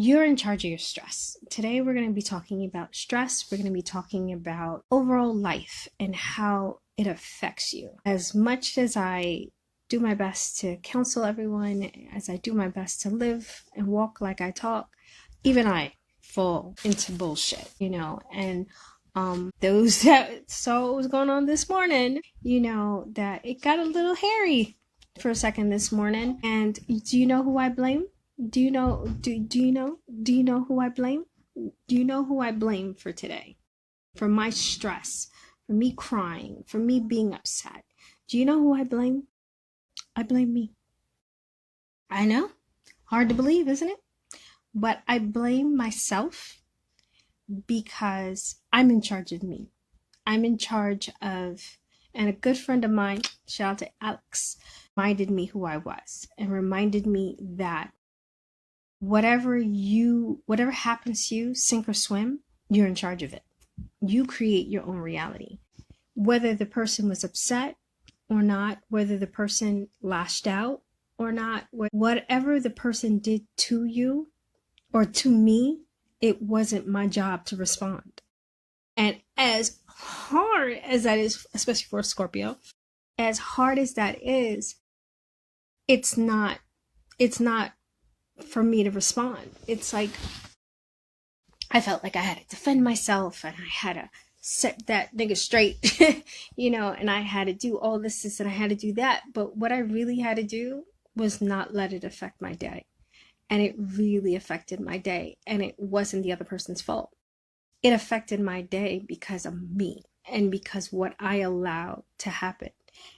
You're in charge of your stress. Today, we're going to be talking about stress. We're going to be talking about overall life and how it affects you. As much as I do my best to counsel everyone, as I do my best to live and walk like I talk, even I fall into bullshit, and those that saw what was going on this morning, that it got a little hairy for a second this morning. And do you know who I blame? Do you know who I blame? Do you know who I blame for today? For my stress, for me crying, for me being upset. Do you know who I blame? I blame me. I know. Hard to believe, isn't it? But I blame myself because I'm in charge of me. I'm in charge of, and a good friend of mine, shout out to Alex, reminded me who I was and reminded me that whatever happens to you, sink or swim, you're in charge of it. You create your own reality. Whether the person was upset or not, whether the person lashed out or not, whatever the person did to you or to me, it wasn't my job to respond. And as hard as that is, especially for a Scorpio, as hard as that is, it's not for me to respond. It's like I felt like I had to defend myself and I had to set that nigga straight, and I had to do all this and I had to do that. But what I really had to do was not let it affect my day. And it really affected my day. And it wasn't the other person's fault. It affected my day because of me and because what I allowed to happen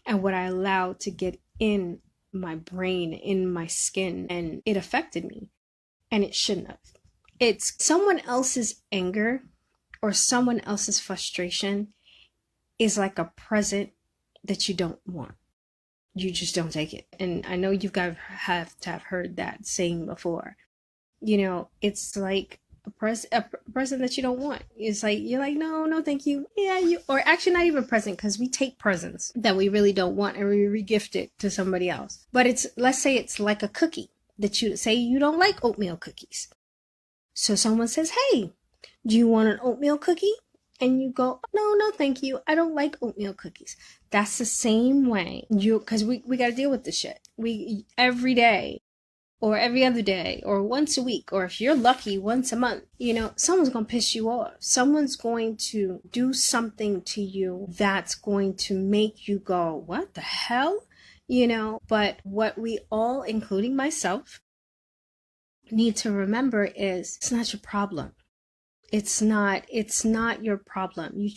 and what I allowed to get in my brain, in my skin, and it affected me. And it shouldn't have. It's someone else's anger or someone else's frustration is like a present that you don't want. You just don't take it. And I know you've got to have heard that saying before. It's like a present that you don't want. It's like, you're like, no, thank you. Yeah, or actually not even a present, because we take presents that we really don't want and we regift it to somebody else. But let's say it's like a cookie that you say you don't like oatmeal cookies. So someone says, hey, do you want an oatmeal cookie? And you go, no, thank you. I don't like oatmeal cookies. That's the same way because we got to deal with this shit. We every day or every other day or once a week, or if you're lucky, once a month, someone's going to piss you off. Someone's going to do something to you that's going to make you go, what the hell? But what we all, including myself, need to remember is it's not your problem. It's not your problem. You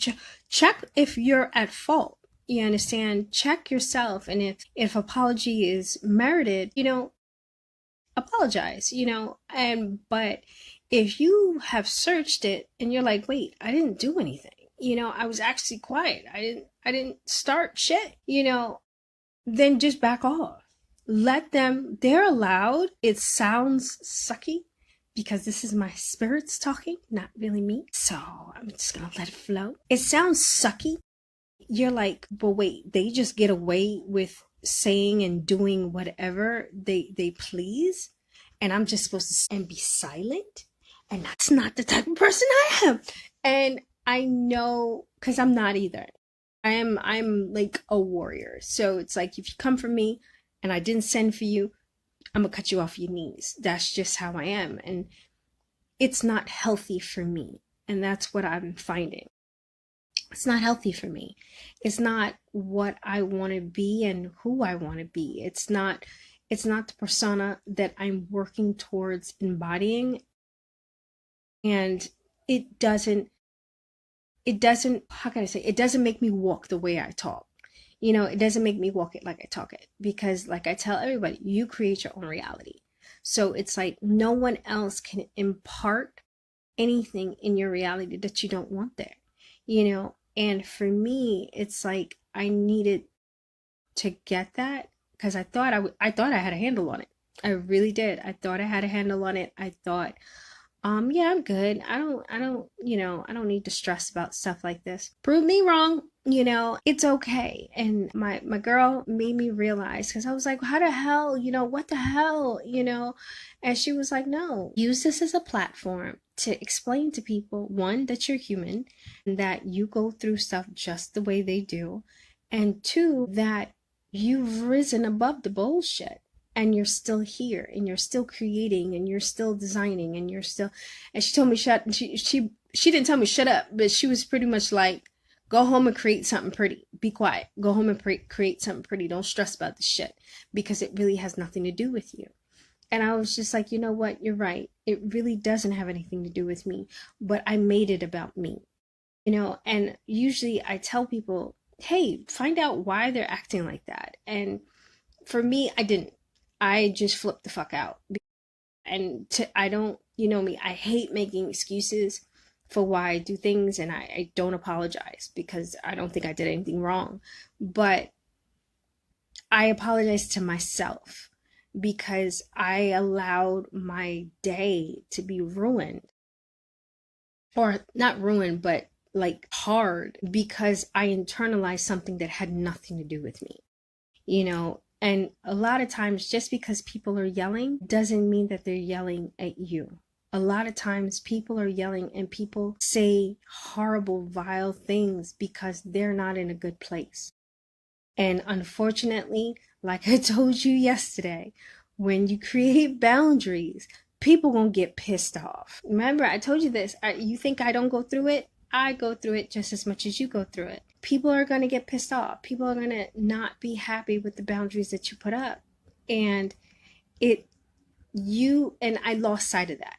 check if you're at fault. You understand? Check yourself. And if apology is merited, apologize, but if you have searched it and you're like, wait, I didn't do anything. I was actually quiet. I didn't start shit, then just back off. Let them, they're allowed. It sounds sucky because this is my spirits talking, not really me. So I'm just going to let it flow. It sounds sucky. You're like, but wait, they just get away with saying and doing whatever they please. And I'm just supposed to be silent. And that's not the type of person I am. And I know, because I'm not either. I'm like a warrior. So it's like, if you come for me and I didn't send for you, I'm gonna cut you off your knees. That's just how I am. And it's not healthy for me. And that's what I'm finding. It's not healthy for me. It's not what I want to be and who I want to be. It's not the persona that I'm working towards embodying. And it doesn't, how can I say, it doesn't make me walk the way I talk. It doesn't make me walk it like I talk it, because like I tell everybody, you create your own reality. So it's like no one else can impart anything in your reality that you don't want there, and for me, it's like I needed to get that because I thought I had a handle on it. I really did. I thought I had a handle on it. I thought Yeah, I'm good. I don't need to stress about stuff like this. Prove me wrong. It's okay. And my girl made me realize, because I was like, how the hell, what the hell, And she was like, no, use this as a platform to explain to people, one, that you're human, and that you go through stuff just the way they do, and two, that you've risen above the bullshit and you're still here and you're still creating and you're still designing and you're still. And she told me she didn't tell me shut up, but she was pretty much like, go home and create something pretty, be quiet, go home and create something pretty, don't stress about this shit, because it really has nothing to do with you. And I was just like, you know what, you're right, it really doesn't have anything to do with me, but I made it about me. And usually I tell people, hey, find out why they're acting like that. And for me, I didn't. I just flipped the fuck out. And I don't, me, I hate making excuses for why I do things, and I don't apologize because I don't think I did anything wrong. But I apologize to myself because I allowed my day to be ruined. Or not ruined, but like hard, because I internalized something that had nothing to do with me. And a lot of times, just because people are yelling doesn't mean that they're yelling at you. A lot of times people are yelling and people say horrible, vile things because they're not in a good place. And unfortunately, like I told you yesterday, when you create boundaries, people gonna get pissed off. Remember, I told you this. You think I don't go through it? I go through it just as much as you go through it. People are going to get pissed off. People are going to not be happy with the boundaries that you put up. And I lost sight of that.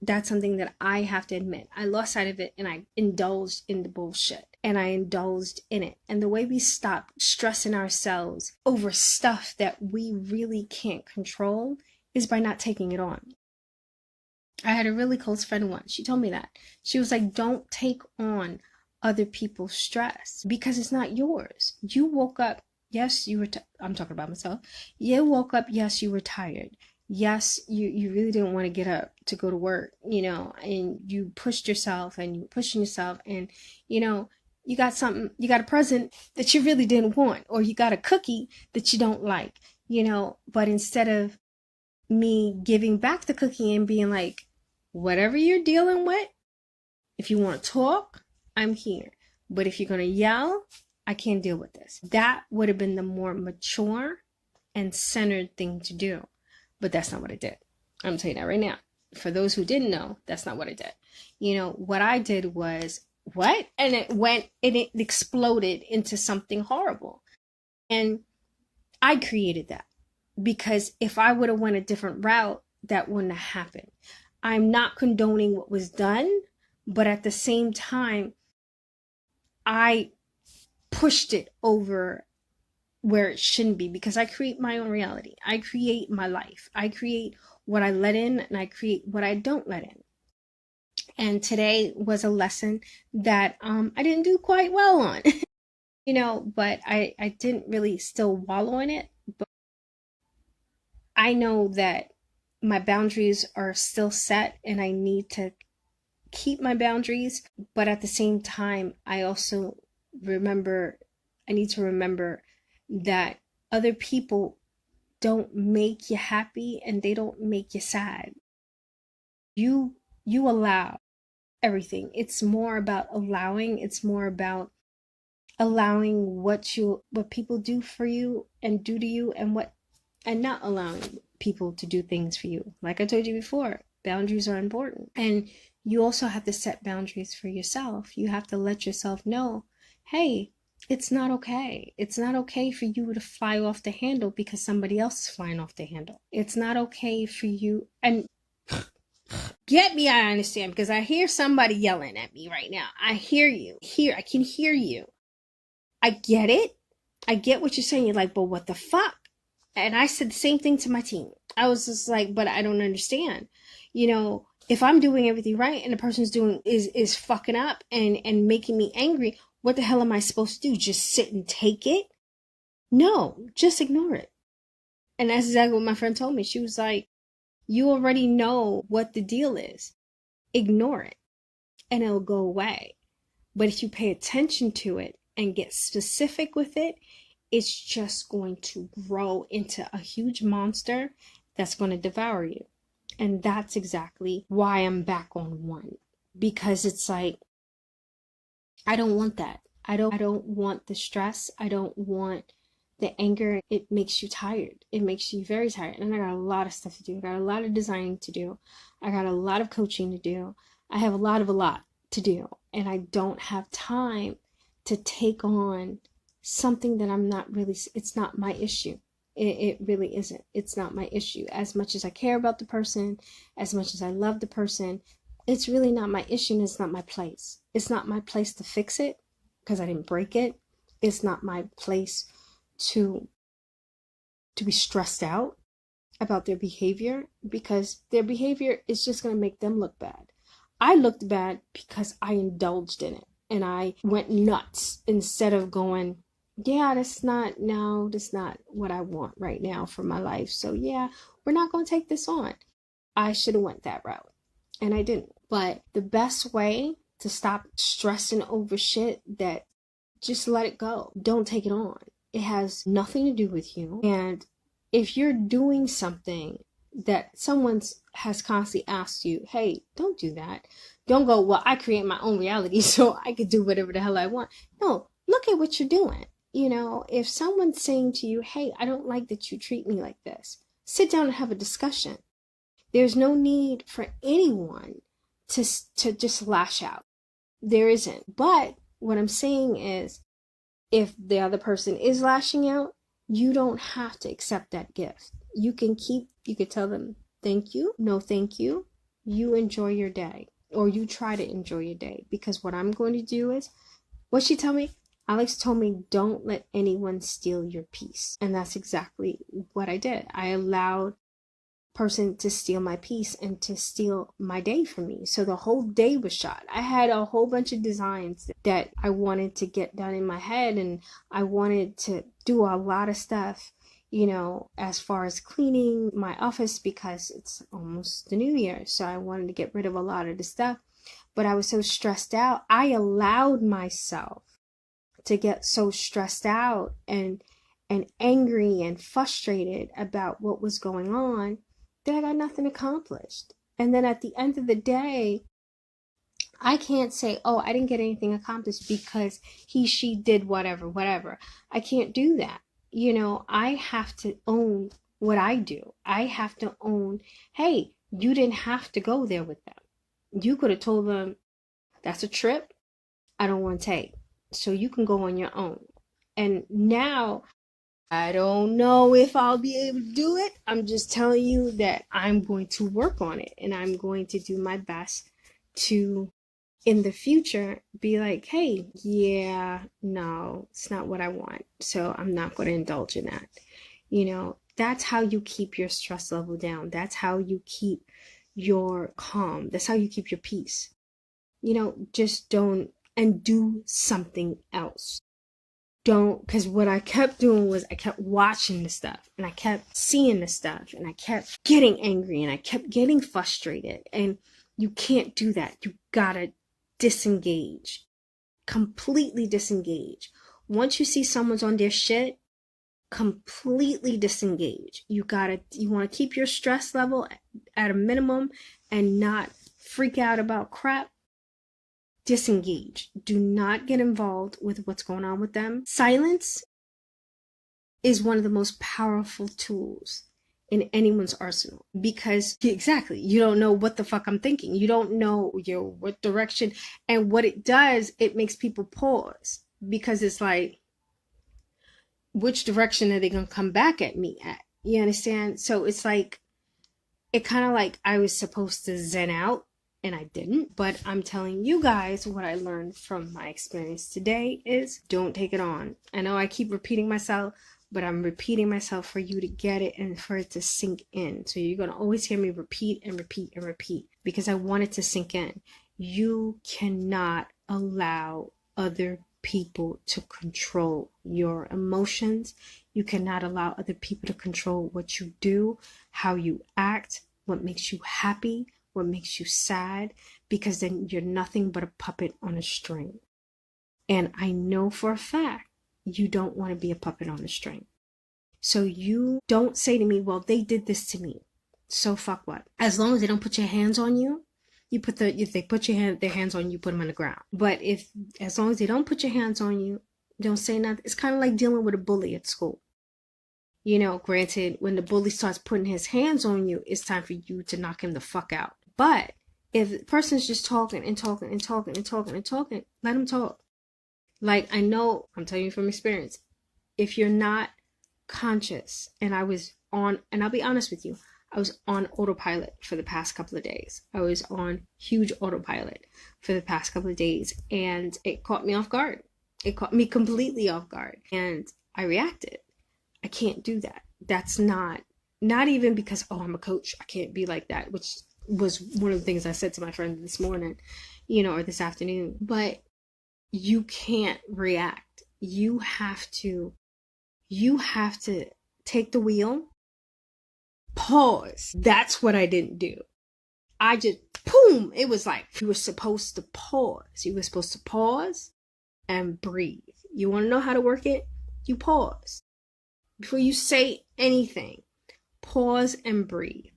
That's something that I have to admit. I lost sight of it and I indulged in the bullshit. And I indulged in it. And the way we stop stressing ourselves over stuff that we really can't control is by not taking it on. I had a really close friend once. She told me that. She was like, don't take on other people's stress because it's not yours. You woke up. Yes, you were. I'm talking about myself. You woke up. Yes, you were tired. Yes, you really didn't want to get up to go to work, and you pushed yourself and you were pushing yourself, and, you got a present that you really didn't want, or you got a cookie that you don't like, but instead of me giving back the cookie and being like, whatever you're dealing with, if you want to talk, I'm here. But if you're going to yell, I can't deal with this. That would have been the more mature and centered thing to do. But that's not what I did. I'm telling you that right now. For those who didn't know, that's not what I did. What I did was, what? And it exploded into something horrible. And I created that. Because if I would have went a different route, that wouldn't have happened. I'm not condoning what was done, but at the same time, I pushed it over where it shouldn't be, because I create my own reality. I create my life. I create what I let in and I create what I don't let in. And today was a lesson that I didn't do quite well on, but I didn't really still wallow in it. But I know that my boundaries are still set and I need to keep my boundaries. But at the same time, I also I need to remember that other people don't make you happy and they don't make you sad. You allow everything. It's more about allowing. It's more about allowing what people do for you and do to you, and not allowing people to do things for you. Like I told you before, boundaries are important. And you also have to set boundaries for yourself. You have to let yourself know, hey, it's not okay. It's not okay for you to fly off the handle because somebody else is flying off the handle. It's not okay for you. And get me, I understand, because I hear somebody yelling at me right now. I hear you. I can hear you. I get it. I get what you're saying. You're like, but what the fuck? And I said the same thing to my team. I was just like, but I don't understand. If I'm doing everything right and the person's doing is fucking up and making me angry, what the hell am I supposed to do? Just sit and take it? No, just ignore it. And that's exactly what my friend told me. She was like, you already know what the deal is. ignore it and it'll go away. But if you pay attention to it and get specific with it, it's just going to grow into a huge monster that's going to devour you. And that's exactly why I'm back on one. Because it's like, I don't want that. I don't want the stress. I don't want the anger. It makes you tired. It makes you very tired. And I got a lot of stuff to do. I got a lot of designing to do. I got a lot of coaching to do. I have a lot to do. And I don't have time to take on something that I'm not really, it's not my issue. It really isn't. It's not my issue. As much as I care about the person, as much as I love the person, it's really not my issue and it's not my place. It's not my place to fix it because I didn't break it. It's not my place to be stressed out about their behavior because their behavior is just going to make them look bad. I looked bad because I indulged in it and I went nuts instead of going, yeah, that's not what I want right now for my life. So yeah, we're not going to take this on. I should have went that route and I didn't. But the best way to stop stressing over shit, that just let it go. Don't take it on. It has nothing to do with you. And if you're doing something that someone has constantly asked you, hey, don't do that. Don't go, well, I create my own reality so I could do whatever the hell I want. No, look at what you're doing. You know, if someone's saying to you, hey, I don't like that you treat me like this, sit down and have a discussion. There's no need for anyone to just lash out. There isn't. But what I'm saying is, if the other person is lashing out, you don't have to accept that gift. You can tell them, thank you, no thank you. You enjoy your day, or you try to enjoy your day. Because what I'm going to do is, what she told me, Alex told me, don't let anyone steal your peace. And that's exactly what I did. I allowed person to steal my peace and to steal my day from me. So the whole day was shot. I had a whole bunch of designs that I wanted to get done in my head, and I wanted to do a lot of stuff, you know, as far as cleaning my office because it's almost the new year. So I wanted to get rid of a lot of the stuff, but I was so stressed out. I allowed myself to get so stressed out and angry and frustrated about what was going on that I got nothing accomplished. And then at the end of the day, I can't say, oh, I didn't get anything accomplished because she did whatever. I can't do that. You know, I have to own what I do. I have to own, hey, you didn't have to go there with them. You could have told them, that's a trip I don't want to take. So you can go on your own. And now, I don't know if I'll be able to do it. I'm just telling you that I'm going to work on it, and I'm going to do my best to, in the future, be like, hey, yeah, no, it's not what I want. So I'm not going to indulge in that. You know, that's how you keep your stress level down. That's how you keep your calm. That's how you keep your peace. You know, just don't, and do something else. Don't, because what I kept doing was I kept watching the stuff and I kept seeing the stuff and I kept getting angry and I kept getting frustrated. And you can't do that. You gotta disengage, completely disengage. Once you see someone's on their shit, completely disengage. You want to keep your stress level at a minimum and not freak out about crap. Disengage. Do not get involved with what's going on with them. Silence is one of the most powerful tools in anyone's arsenal, because exactly, you don't know what the fuck I'm thinking. You don't know what direction, and what it does, it makes people pause, because it's like, which direction are they going to come back at me at? You understand? So it's like, it kind of like I was supposed to zen out, and I didn't. But I'm telling you guys what I learned from my experience today is, don't take it on. I know I keep repeating myself, but I'm repeating myself for you to get it and for it to sink in. So you're going to always hear me repeat and repeat and repeat, because I want it to sink in. You cannot allow other people to control your emotions. You cannot allow other people to control what you do, how you act, what makes you happy, what makes you sad, because then you're nothing but a puppet on a string. And I know for a fact you don't want to be a puppet on a string. So you don't say to me, well, they did this to me, so fuck what? As long as they don't put your hands on you, if they put their hands on you, put them on the ground. But as long as they don't put your hands on you, don't say nothing. It's kind of like dealing with a bully at school. You know, granted, when the bully starts putting his hands on you, it's time for you to knock him the fuck out. But if the person's just talking and talking and talking and talking and talking, let him talk. Like, I know, I'm telling you from experience, if you're not conscious, and I'll be honest with you, I was on autopilot for the past couple of days. I was on huge autopilot for the past couple of days, and it caught me off guard. It caught me completely off guard, and I reacted. I can't do that. That's not even because, oh, I'm a coach, I can't be like that, which was one of the things I said to my friend this morning, or this afternoon. But you can't react. You have to take the wheel, pause. That's what I didn't do. I just, boom, it was like, you were supposed to pause. You were supposed to pause and breathe. You want to know how to work it? You pause. Before you say anything, pause and breathe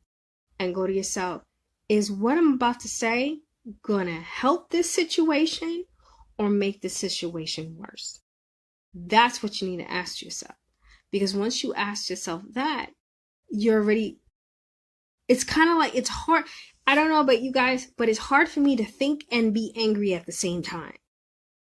and go to yourself. Is what I'm about to say gonna help this situation or make the situation worse? That's what you need to ask yourself. Because once you ask yourself that, it's kind of like, it's hard. I don't know about you guys, but it's hard for me to think and be angry at the same time.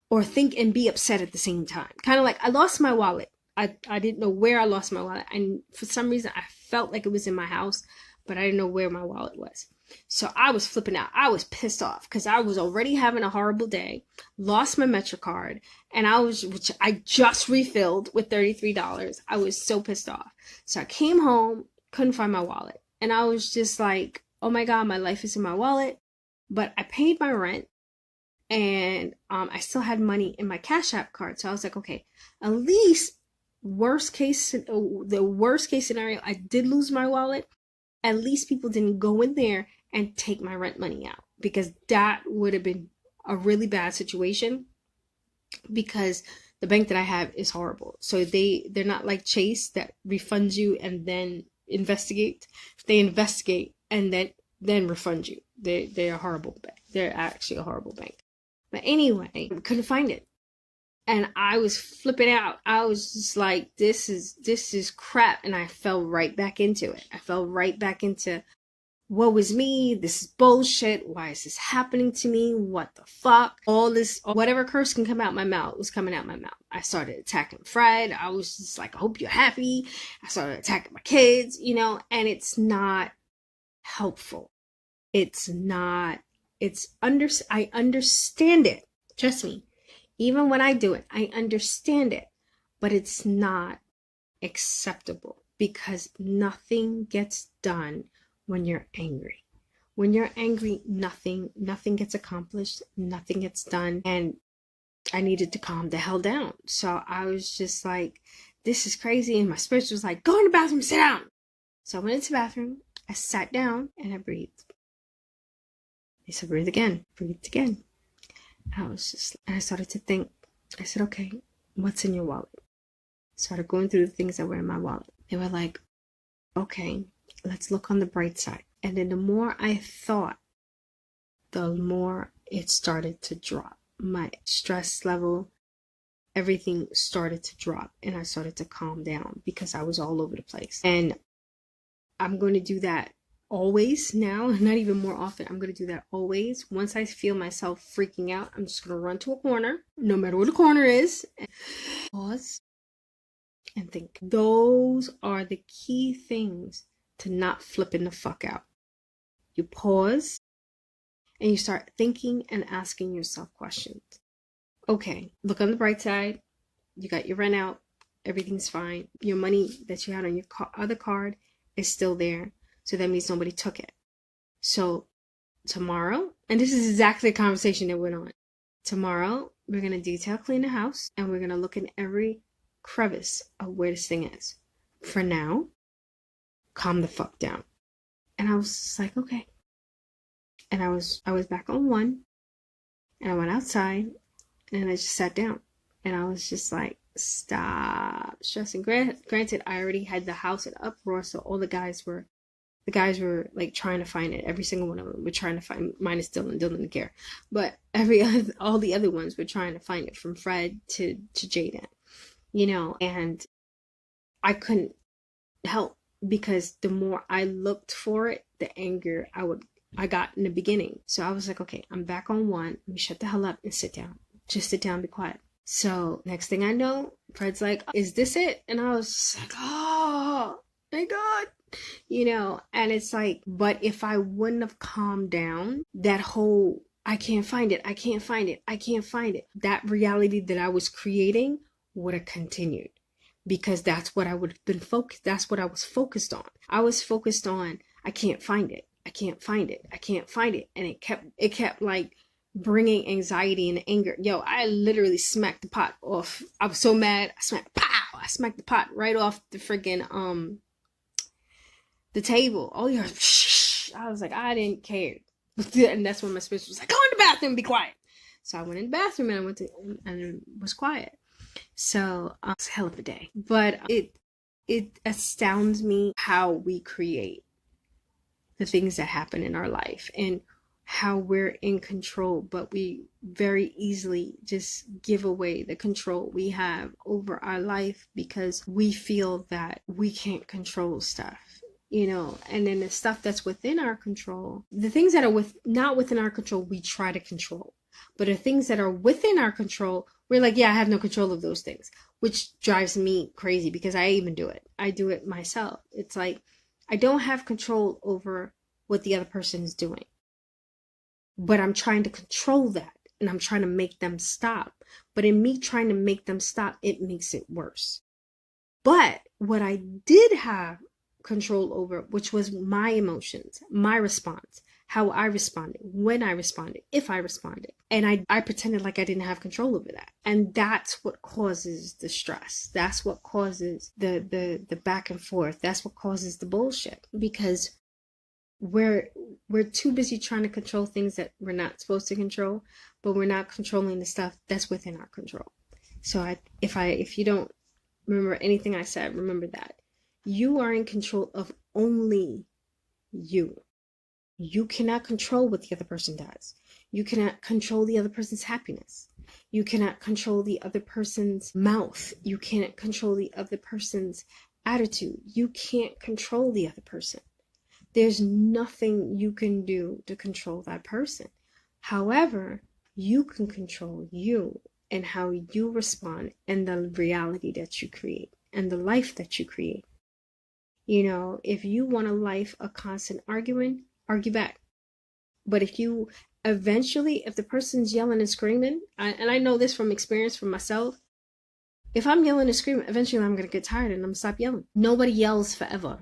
Or think and be upset at the same time. Kind of like, I lost my wallet. I didn't know where I lost my wallet. And for some reason, I felt like it was in my house, but I didn't know where my wallet was. So I was flipping out. I was pissed off because I was already having a horrible day, lost my MetroCard, and which I just refilled with $33. I was so pissed off. So I came home, couldn't find my wallet. And I was just like, oh my God, my life is in my wallet. But I paid my rent. And I still had money in my Cash App card. So I was like, okay, at least the worst case scenario, I did lose my wallet. At least people didn't go in there and take my rent money out, because that would have been a really bad situation, because the bank that I have is horrible. So they're not like Chase that refunds you and then investigate. They investigate and then refund you. They're a horrible bank. They're actually a horrible bank. But anyway, couldn't find it. And I was flipping out. I was just like, this is crap. And I fell right back into it. I fell right back into, woe was me. This is bullshit. Why is this happening to me? What the fuck? All this, whatever curse can come out my mouth was coming out my mouth. I started attacking Fred. I was just like, I hope you're happy. I started attacking my kids, and it's not helpful. It's not, I understand it. Trust me. Even when I do it, I understand it, but it's not acceptable, because nothing gets done when you're angry. When you're angry, nothing gets accomplished, nothing gets done, and I needed to calm the hell down. So I was just like, this is crazy, and my spirit was like, go in the bathroom, sit down. So I went into the bathroom, I sat down, and I breathed. They said, breathe again, breathed again. And I started to think. I said, okay, what's in your wallet? Started going through the things that were in my wallet. They were like, okay, let's look on the bright side. And then the more I thought, the more it started to drop. My stress level, everything started to drop, and I started to calm down, because I was all over the place. And I'm going to do that always now, not even more often. I'm going to do that always. Once I feel myself freaking out, I'm just going to run to a corner, no matter where the corner is, and pause and think. Those are the key things to not flipping the fuck out. You pause and you start thinking and asking yourself questions. Okay, look on the bright side. You got your rent out. Everything's fine. Your money that you had on your other card is still there. So that means nobody took it. So tomorrow, and this is exactly the conversation that went on. Tomorrow, we're going to detail clean the house, and we're going to look in every crevice of where this thing is. For now, calm the fuck down. And I was just like, okay. And I was back on one, and I went outside and I just sat down, and I was just like, stop stressing. Granted, I already had the house in uproar, so all the guys were like trying to find it. Every single one of them were trying to find, minus Dylan. Dylan didn't care, but all the other ones were trying to find it, from Fred to Jaden, and I couldn't help, because the more I looked for it, the anger I got in the beginning. So I was like, okay, I'm back on one. Let me shut the hell up and sit down. Just sit down, be quiet. So next thing I know, Fred's like, is this it? And I was just like, oh my God. And it's like, but if I wouldn't have calmed down, that whole, I can't find it, that reality that I was creating would have continued, because that's what I would have been focused. That's what I was focused on. I was focused on, I can't find it. And it kept like bringing anxiety and anger. Yo, I literally smacked the pot off. I was so mad. I smacked the pot right off the friggin' the table. Oh yeah, I was like, I didn't care. And that's when my spirit was like, go in the bathroom, be quiet. So I went in the bathroom and it was quiet. So it's a hell of a day. But it astounds me how we create the things that happen in our life, and how we're in control, but we very easily just give away the control we have over our life because we feel that we can't control stuff. And then the stuff that's within our control, the things that are not within our control, we try to control. But the things that are within our control, we're like, yeah, I have no control of those things, which drives me crazy, because I even do it. I do it myself. It's like, I don't have control over what the other person is doing, but I'm trying to control that, and I'm trying to make them stop. But in me trying to make them stop, it makes it worse. But what I did have control over, which was my emotions, my response, how I responded, when I responded, if I responded. And I pretended like I didn't have control over that. And that's what causes the stress. That's what causes the back and forth. That's what causes the bullshit. Because we're too busy trying to control things that we're not supposed to control, but we're not controlling the stuff that's within our control. So if you don't remember anything I said, remember that. You are in control of only you. You cannot control what the other person does. You cannot control the other person's happiness. You cannot control the other person's mouth. You can't control the other person's attitude. You can't control the other person. There's nothing you can do to control that person. However, you can control you and how you respond, and the reality that you create and the life that you create. If you want a life of constant arguing, argue back. But if the person's yelling and screaming, and I know this from experience from myself, if I'm yelling and screaming, eventually I'm going to get tired and I'm going to stop yelling. Nobody yells forever.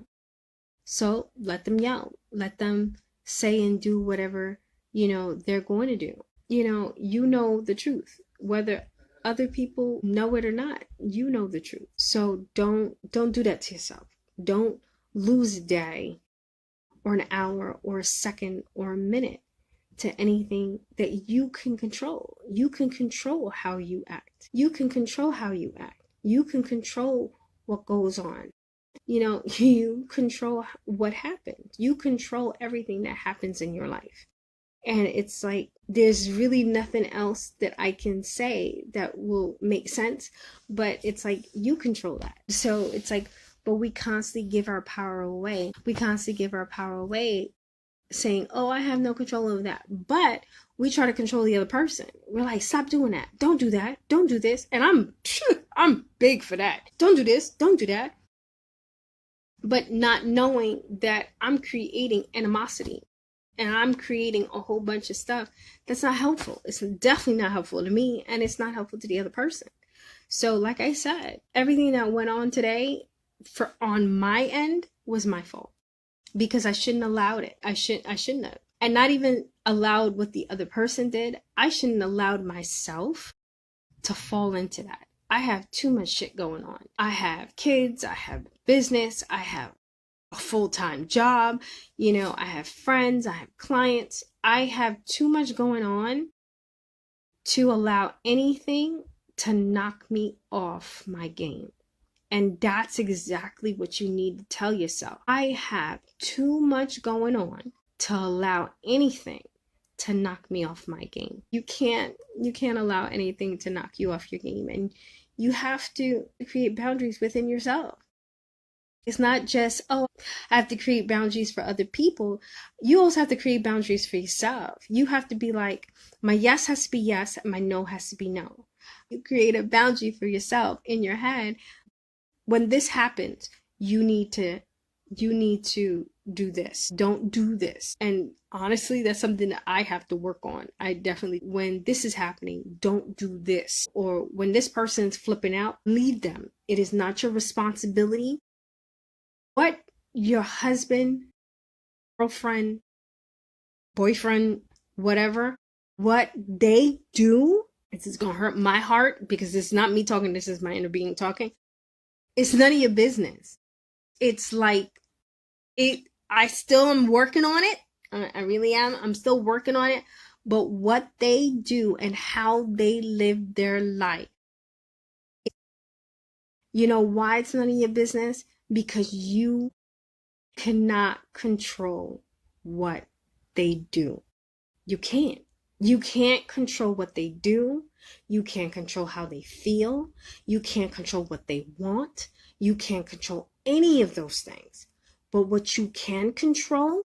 So let them yell. Let them say and do whatever, they're going to do. You know the truth. Whether other people know it or not, you know the truth. So don't do that to yourself. Don't lose a day or an hour or a second or a minute to anything that you can control. You can control how you act. You can control how you act. You can control what goes on. You control what happens. You control everything that happens in your life. And it's like, there's really nothing else that I can say that will make sense, but it's like, you control that. So it's like, but we constantly give our power away. We constantly give our power away, saying, oh, I have no control over that. But we try to control the other person. We're like, stop doing that. Don't do that. Don't do this. And I'm big for that. Don't do this. Don't do that. But not knowing that I'm creating animosity and I'm creating a whole bunch of stuff that's not helpful. It's definitely not helpful to me, and it's not helpful to the other person. So like I said, everything that went on today on my end was my fault, because I shouldn't have allowed it. I shouldn't have. And not even allowed what the other person did. I shouldn't have allowed myself to fall into that. I have too much shit going on. I have kids, I have business, I have a full-time job. You know, I have friends, I have clients. I have too much going on to allow anything to knock me off my game. And that's exactly what you need to tell yourself. I have too much going on to allow anything to knock me off my game. You can't allow anything to knock you off your game, and you have to create boundaries within yourself. It's not just, oh, I have to create boundaries for other people. You also have to create boundaries for yourself. You have to be like, my yes has to be yes, and my no has to be no. You create a boundary for yourself in your head. When this happens, you need to do this. Don't do this. And honestly, that's something that I have to work on. I definitely, when this is happening, don't do this. Or when this person's flipping out, leave them. It is not your responsibility. What your husband, girlfriend, boyfriend, whatever, what they do, this is going to hurt my heart because it's not me talking. This is my inner being talking. It's none of your business. It's like, I still am working on it. I really am. I'm still working on it. But what they do and how they live their life. You know why it's none of your business? Because you cannot control what they do. You can't. You can't control what they do. You can't control how they feel. You can't control what they want. You can't control any of those things. But what you can control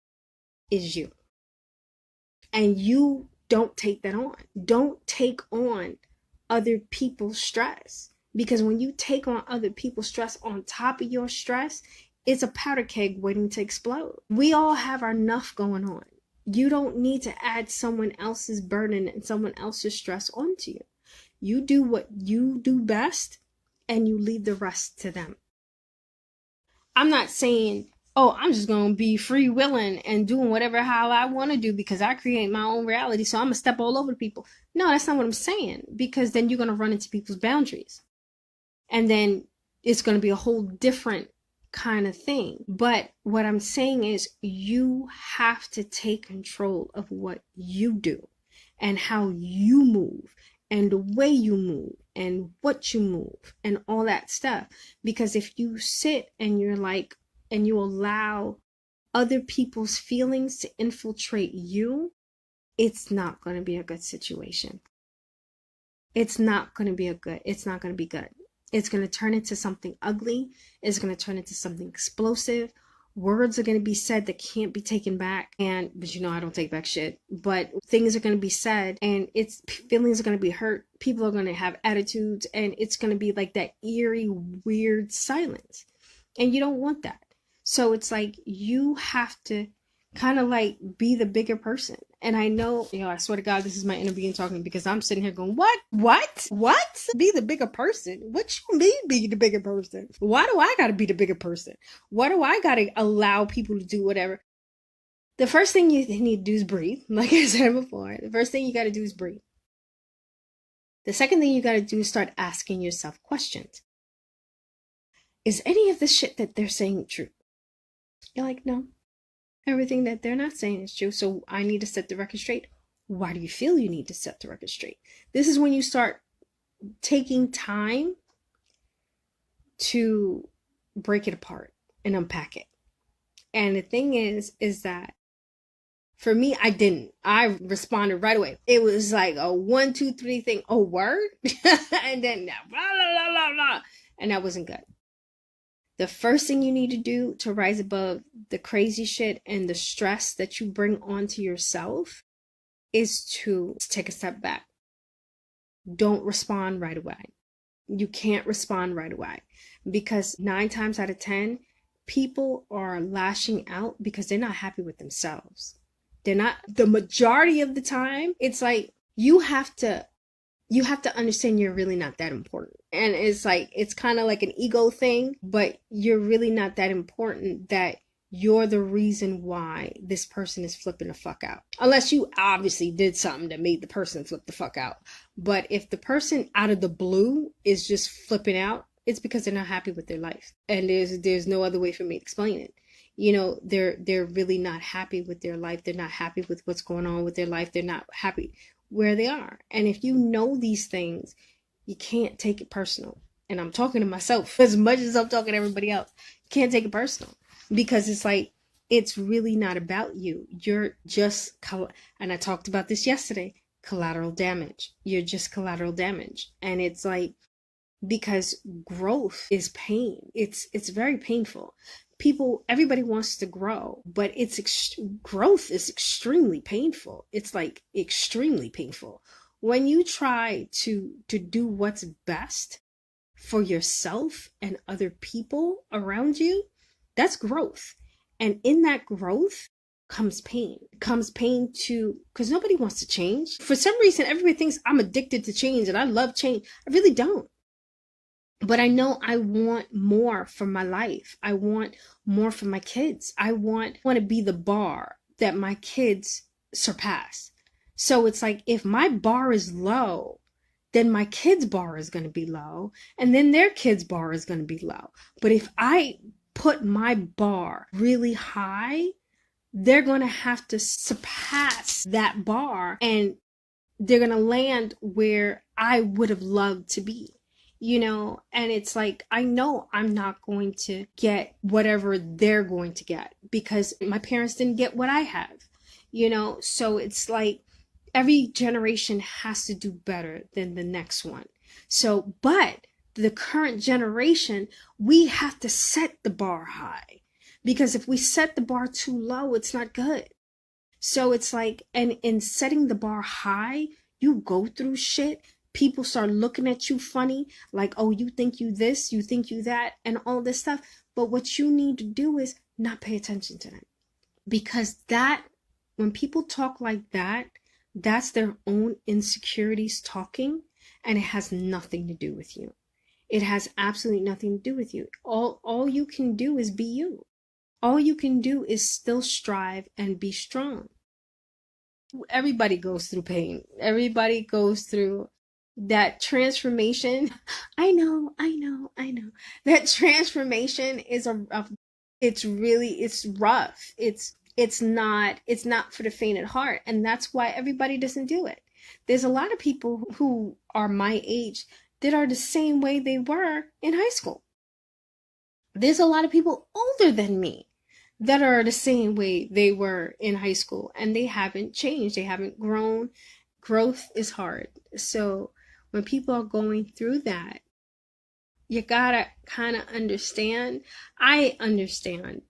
is you. And you don't take that on. Don't take on other people's stress. Because when you take on other people's stress on top of your stress, it's a powder keg waiting to explode. We all have our enough going on. You don't need to add someone else's burden and someone else's stress onto you. You do what you do best and you leave the rest to them. I'm not saying, oh, I'm just going to be free willing and doing whatever how I want to do because I create my own reality. So I'm going to step all over people. No, that's not what I'm saying, because then you're going to run into people's boundaries. And then it's going to be a whole different kind of thing. But what I'm saying is you have to take control of what you do and how you move and the way you move and what you move and all that stuff. Because if you sit and you're like, and you allow other people's feelings to infiltrate you, it's not going to be a good situation. It's not going to be good. It's going to turn into something ugly. It's going to turn into something explosive. Words are going to be said that can't be taken back. But you know, I don't take back shit. But things are going to be said and feelings are going to be hurt. People are going to have attitudes and it's going to be like that eerie, weird silence. And you don't want that. So it's like you have to kind of like be the bigger person. And I know, I swear to God, this is my inner being talking, because I'm sitting here going, what? Be the bigger person? What you mean be the bigger person? Why do I got to be the bigger person? Why do I got to allow people to do whatever? The first thing you need to do is breathe. Like I said before, the first thing you got to do is breathe. The second thing you got to do is start asking yourself questions. Is any of the shit that they're saying true? You're like, no. Everything that they're not saying is true, so I need to set the record straight. Why do you feel you need to set the record straight? This is when you start taking time to break it apart and unpack it. And the thing is that for me, I didn't. I responded right away. It was like a 1, 2, 3 thing. Oh, word? And then blah, blah, blah, blah, blah. And that wasn't good. The first thing you need to do to rise above the crazy shit and the stress that you bring onto yourself is to take a step back. Don't respond right away. You can't respond right away, because 9 times out of 10, people are lashing out because they're not happy with themselves. They're not, the majority of the time. It's like you have to understand you're really not that important. And it's like, it's kind of like an ego thing, but you're really not that important that you're the reason why this person is flipping the fuck out. Unless you obviously did something that made the person flip the fuck out. But if the person out of the blue is just flipping out, it's because they're not happy with their life. And there's no other way for me to explain it. they're really not happy with their life. They're not happy with what's going on with their life. They're not happy where they are. And if you know these things, you can't take it personal. And I'm talking to myself as much as I'm talking to everybody else. You can't take it personal, because it's like, it's really not about you. You're just, and I talked about this yesterday, collateral damage. You're just collateral damage. And it's like, because growth is pain. It's very painful. Everybody wants to grow, but growth is extremely painful. It's like extremely painful. When you try to do what's best for yourself and other people around you, that's growth. And in that growth comes pain. Comes pain because nobody wants to change. For some reason, everybody thinks I'm addicted to change and I love change. I really don't. But I know I want more for my life. I want more for my kids. I want to be the bar that my kids surpass. So it's like, if my bar is low, then my kids' bar is going to be low, and then their kids' bar is going to be low. But if I put my bar really high, they're going to have to surpass that bar, and they're going to land where I would have loved to be. And it's like, I know I'm not going to get whatever they're going to get, because my parents didn't get what I have, so it's like, every generation has to do better than the next one. So, but the current generation, we have to set the bar high, because if we set the bar too low, it's not good. So it's like, and in setting the bar high, you go through shit. People start looking at you funny, like, oh, you think you this, you think you that, and all this stuff. But what you need to do is not pay attention to them. Because when people talk like that, that's their own insecurities talking, and it has nothing to do with you. It has absolutely nothing to do with you. All you can do is be you. All you can do is still strive and be strong. Everybody goes through pain. Everybody goes through that transformation. I know. That transformation is it's rough. It's not for the faint at heart. And that's why everybody doesn't do it. There's a lot of people who are my age that are the same way they were in high school. There's a lot of people older than me that are the same way they were in high school, and they haven't changed. They haven't grown. Growth is hard. So when people are going through that, you gotta kind of understand. I understand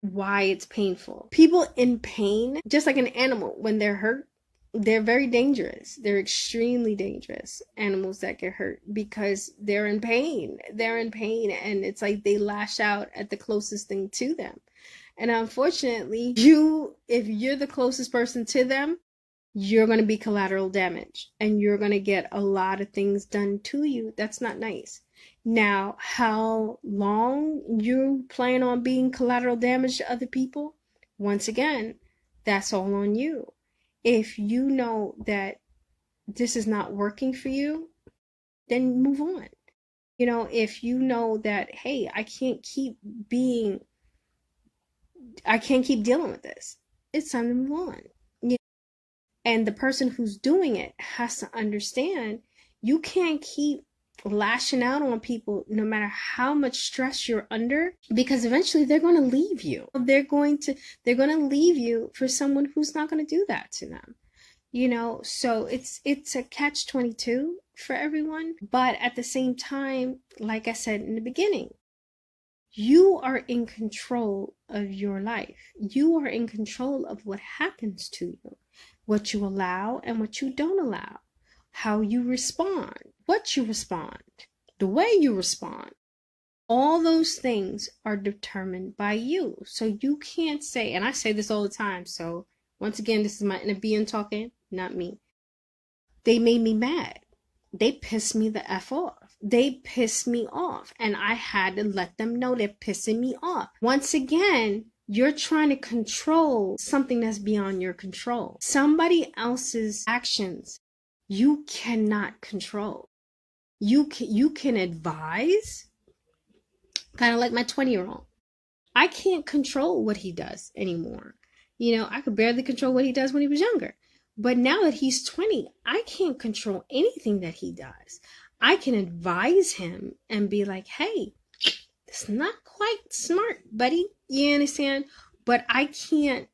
why it's painful. People in pain, just like an animal, when they're hurt, they're very dangerous. They're extremely dangerous animals that get hurt, because they're in pain. They're in pain, and it's like they lash out at the closest thing to them. And unfortunately, if you're the closest person to them, you're going to be collateral damage, and you're going to get a lot of things done to you that's not nice. Now, how long you plan on being collateral damage to other people, once again, that's all on you. If you know that this is not working for you, then move on. If you know that, hey, I can't keep dealing with this, it's time to move on. And the person who's doing it has to understand, you can't keep lashing out on people no matter how much stress you're under, because eventually they're going to leave you. They're going to leave you for someone who's not going to do that to them. So it's a catch-22 for everyone. But at the same time, like I said in the beginning, you are in control of your life. You are in control of what happens to you, what you allow and what you don't allow, how you respond, what you respond, the way you respond. All those things are determined by you. So you can't say, and I say this all the time, so once again, this is my inner being talking, not me. They made me mad. They pissed me the F off. They pissed me off. And I had to let them know they're pissing me off. Once again, you're trying to control something that's beyond your control. Somebody else's actions you cannot control. You can advise, kind of like my 20-year-old. I can't control what he does anymore. You know, I could barely control what he does when he was younger. But now that he's 20, I can't control anything that he does. I can advise him and be like, hey, it's not quite smart, buddy. You understand? But I can't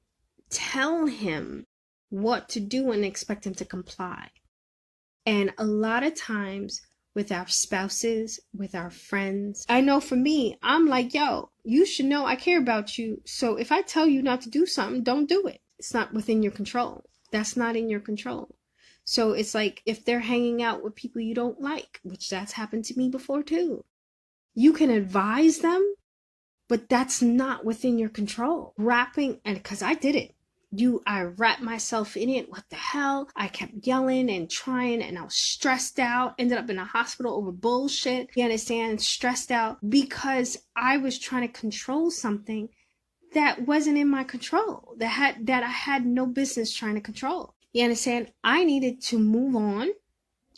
tell him what to do and expect him to comply. And a lot of times with our spouses, with our friends, I know for me, I'm like, yo, you should know I care about you. So if I tell you not to do something, don't do it. It's not within your control. That's not in your control. So it's like if they're hanging out with people you don't like, which that's happened to me before too. You can advise them, but that's not within your control. Rapping, and because I did it. I wrapped myself in it. What the hell? I kept yelling and trying, and I was stressed out. Ended up in a hospital over bullshit. You understand? Stressed out because I was trying to control something that wasn't in my control. That I had no business trying to control. You understand? I needed to move on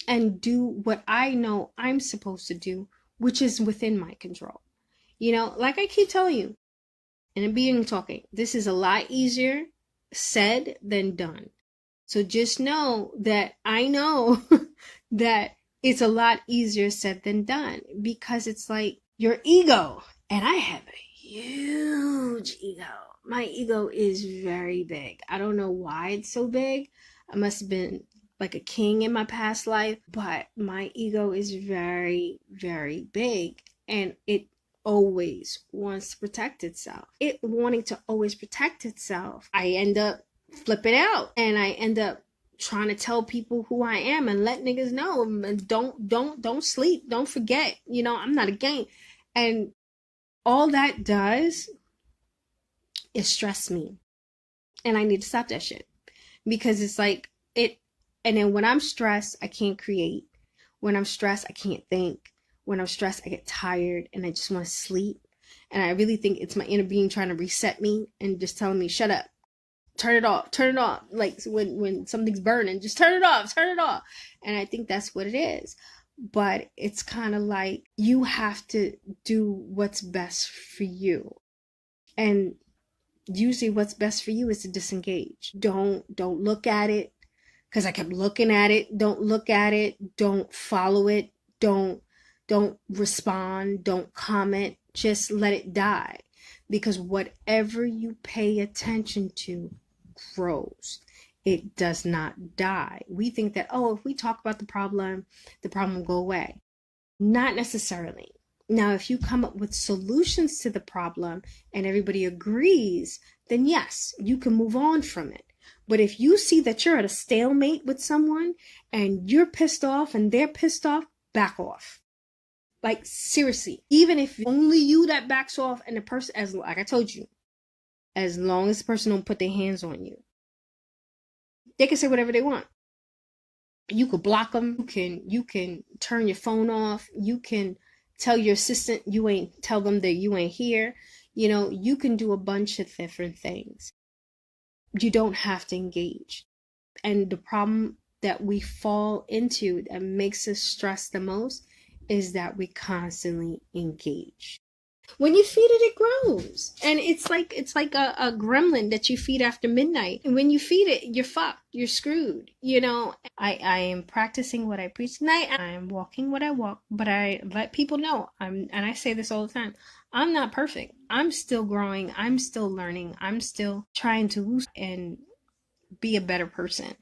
and do what I know I'm supposed to do, which is within my control. You know, like I keep telling you, in the beginning talking, this is a lot easier said than done. So just know that I know that it's a lot easier said than done, because it's like your ego, and I have a huge ego. My ego is very big. I don't know why it's so big. I must have been like a king in my past life, but my ego is very, very big, and it always wants to protect itself. It wanting to always protect itself, I end up flipping out, and I end up trying to tell people who I am and let niggas know, and don't sleep, don't forget, you know, I'm not a game. And all that does is stress me, and I need to stop that shit, because it's like it. And then when I'm stressed, I can't create. When I'm stressed, I can't think. When I'm stressed, I get tired and I just want to sleep. And I really think it's my inner being trying to reset me and just telling me, shut up, turn it off, turn it off. Like when something's burning, just turn it off, turn it off. And I think that's what it is. But it's kind of like you have to do what's best for you. And usually what's best for you is to disengage. Don't look at it, because I kept looking at it. Don't look at it. Don't follow it. Don't respond. Don't comment. Just let it die. Because whatever you pay attention to grows. It does not die. We think that, oh, if we talk about the problem will go away. Not necessarily. Now, if you come up with solutions to the problem and everybody agrees, then yes, you can move on from it. But if you see that you're at a stalemate with someone and you're pissed off and they're pissed off, back off. Like, seriously, even if only you that backs off, and the person, as like I told you, as long as the person don't put their hands on you, they can say whatever they want. You could block them. You can turn your phone off. You can tell your assistant tell them that you ain't here. You know, you can do a bunch of different things. You don't have to engage. And the problem that we fall into that makes us stress the most is that we constantly engage. When you feed it, it grows. And it's like a gremlin that you feed after midnight. And when you feed it, you're fucked. You're screwed. You know, I am practicing what I preach tonight. I am walking what I walk. But I let people know, and I say this all the time, I'm not perfect. I'm still growing. I'm still learning. I'm still trying to lose and be a better person,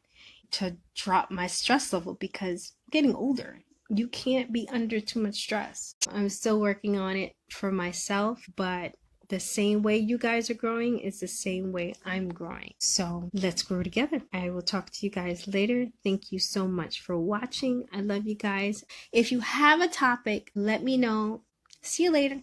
to drop my stress level, because I'm getting older. You can't be under too much stress. I'm still working on it for myself, but the same way you guys are growing is the same way I'm growing. So let's grow together. I will talk to you guys later. Thank you so much for watching. I love you guys. If you have a topic, let me know. See you later.